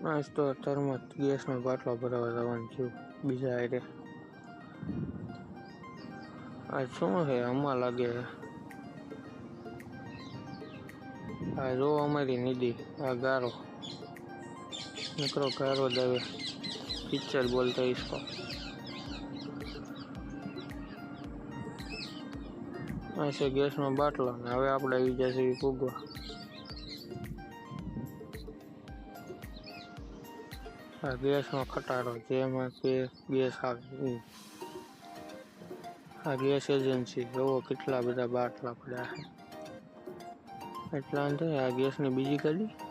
આજ તો થર્મસ ગેસનો બાટલો ભરાવા જવાનું થયું બીજા હારે. આજ શું છે આમાં લાગે છે. આ જો અમારી નિધિ આ ગારો નકરો ગારો જ આવે. પિક્ચર બોલતા इसको આ છે ગેસનો બાટલો ને હવે આપણે આવી જશે ફૂગવા. આ ગેસનો ખટારો જેમાં ગેસ આવે. આ ગેસ એજન્સી જોવો કેટલા બધા બાટલા પડ્યા છે. એટલા અંદર આ ગેસની બીજી ગાડી